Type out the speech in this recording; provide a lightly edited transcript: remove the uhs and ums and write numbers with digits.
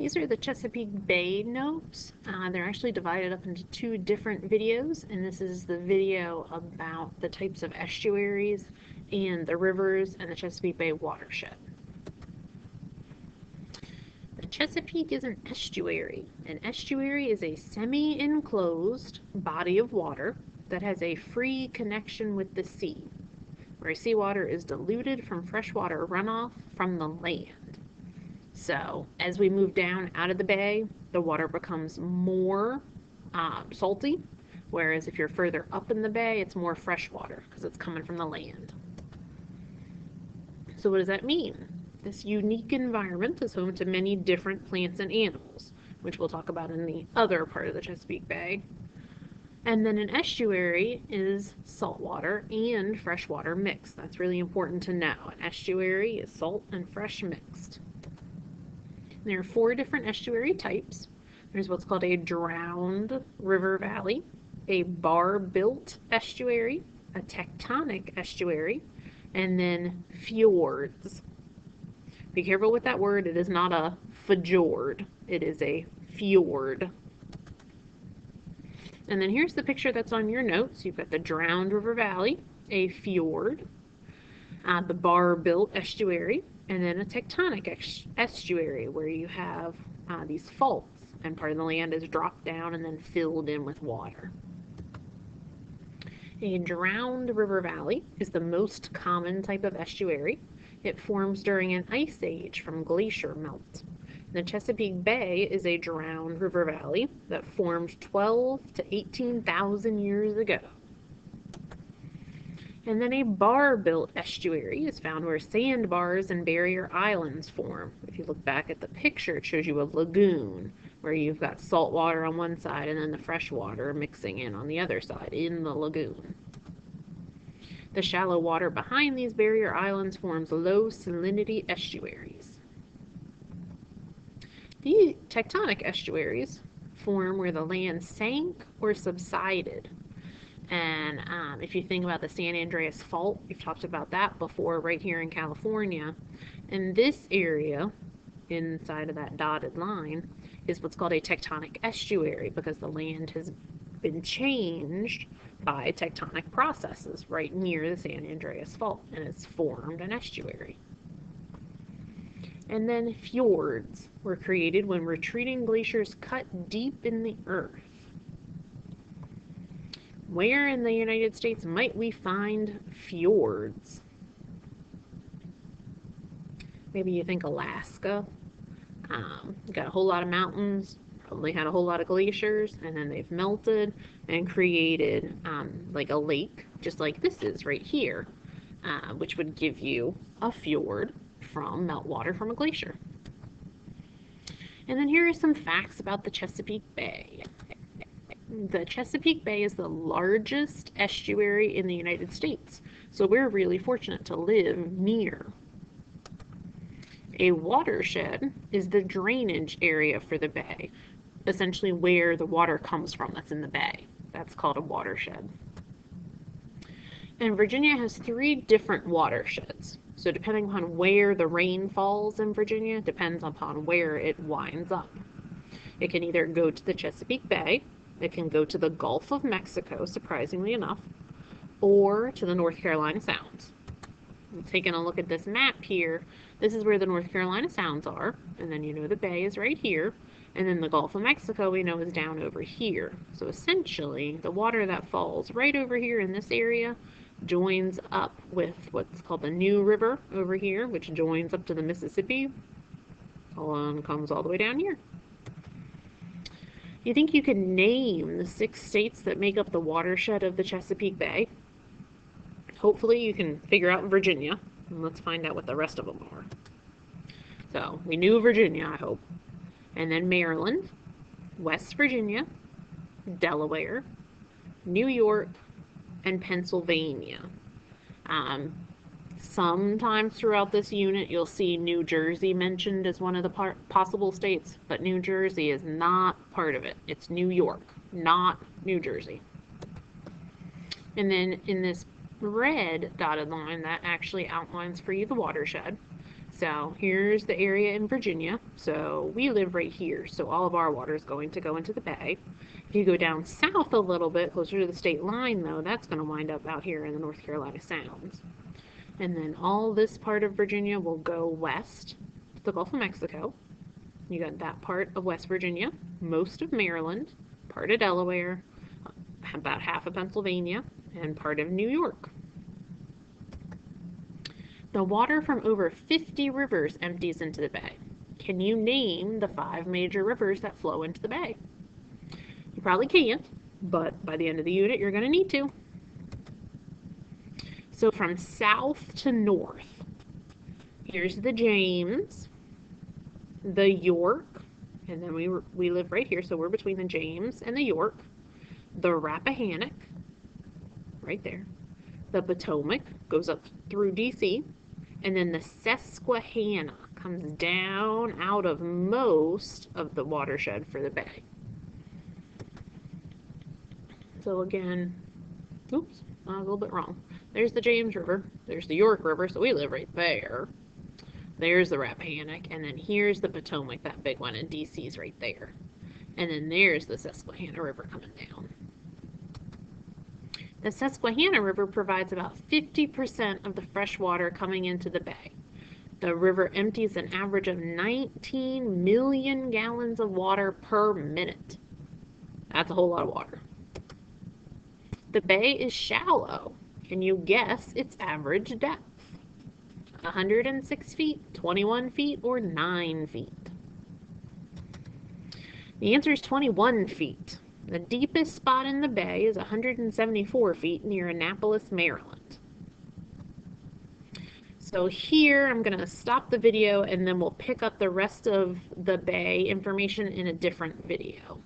These are the Chesapeake Bay notes. They're actually divided up into two different videos, and this is the video about the types of estuaries and the rivers and the Chesapeake Bay watershed. The Chesapeake is an estuary. An estuary is a semi-enclosed body of water that has a free connection with the sea, where seawater is diluted from freshwater runoff from the land. So as we move down out of the bay, the water becomes more salty, whereas if you're further up in the bay, it's more freshwater because it's coming from the land. So what does that mean? This unique environment is home to many different plants and animals, which we'll talk about in the other part of the Chesapeake Bay. And then an estuary is saltwater and freshwater mixed. That's really important to know. An estuary is salt and fresh mixed. There are 4 different estuary types. There's what's called a drowned river valley, a bar-built estuary, a tectonic estuary, and then fjords. Be careful with that word. It is not a fjord. It is a fjord. And then here's the picture that's on your notes. You've got the drowned river valley, a fjord, the bar-built estuary, and then a tectonic estuary where you have these faults and part of the land is dropped down and then filled in with water. A drowned river valley is the most common type of estuary. It forms during an ice age from glacier melt. The Chesapeake Bay is a drowned river valley that formed 12 to 18,000 years ago. And then a bar-built estuary is found where sandbars and barrier islands form. If you look back at the picture, it shows you a lagoon where you've got salt water on one side and then the fresh water mixing in on the other side in the lagoon. The shallow water behind these barrier islands forms low salinity estuaries. The tectonic estuaries form where the land sank or subsided. And if you think about the San Andreas Fault, we've talked about that before right here in California. And this area inside of that dotted line is what's called a tectonic estuary because the land has been changed by tectonic processes right near the San Andreas Fault, and it's formed an estuary. And then fjords were created when retreating glaciers cut deep in the earth. Where in the United States might we find fjords? Maybe you think Alaska. Got a whole lot of mountains, probably had a whole lot of glaciers, and then they've melted and created like a lake, just like this is right here, which would give you a fjord from meltwater from a glacier. And then here are some facts about the Chesapeake Bay. The Chesapeake Bay is the largest estuary in the United States, so we're really fortunate to live near. A watershed is the drainage area for the bay, essentially where the water comes from that's in the bay. That's called a watershed. And Virginia has 3 different watersheds. So depending upon where the rain falls in Virginia, depends upon where it winds up. It can either go to the Chesapeake Bay, it can go to the Gulf of Mexico, surprisingly enough, or to the North Carolina Sounds. Taking a look at this map here, this is where the North Carolina Sounds are, and then you know the bay is right here, and then the Gulf of Mexico we know is down over here. So essentially, the water that falls right over here in this area joins up with what's called the New River over here, which joins up to the Mississippi, and comes all the way down here. You think you can name the 6 states that make up the watershed of the Chesapeake Bay? Hopefully you can figure out Virginia, and let's find out what the rest of them are. So, we knew Virginia, I hope. And then Maryland, West Virginia, Delaware, New York, and Pennsylvania. Sometimes throughout this unit you'll see New Jersey mentioned as one of the possible states, but New Jersey is not part of it. It's New York, not New Jersey. And then in this red dotted line, that actually outlines for you the watershed. So here's the area in Virginia. So we live right here, so all of our water is going to go into the bay. If you go down south a little bit, closer to the state line, though, that's going to wind up out here in the North Carolina Sounds. And then all this part of Virginia will go west to the Gulf of Mexico. You got that part of West Virginia, most of Maryland, part of Delaware, about half of Pennsylvania, and part of New York. The water from over 50 rivers empties into the bay. Can you name the 5 major rivers that flow into the bay? You probably can't, but by the end of the unit, you're going to need to. So from south to north, here's the James, the York, and then we live right here, so we're between the James and the York, the Rappahannock, right there, the Potomac goes up through D.C., and then the Susquehanna comes down out of most of the watershed for the bay. So again, oops, I was a little bit wrong. There's the James River, there's the York River, so we live right there. There's the Rappahannock, and then here's the Potomac, that big one, and DC's right there. And then there's the Susquehanna River coming down. The Susquehanna River provides about 50% of the fresh water coming into the bay. The river empties an average of 19 million gallons of water per minute. That's a whole lot of water. The bay is shallow. Can you guess its average depth? 106 feet, 21 feet, or 9 feet? The answer is 21 feet. The deepest spot in the bay is 174 feet near Annapolis, Maryland. So here I'm going to stop the video and then we'll pick up the rest of the bay information in a different video.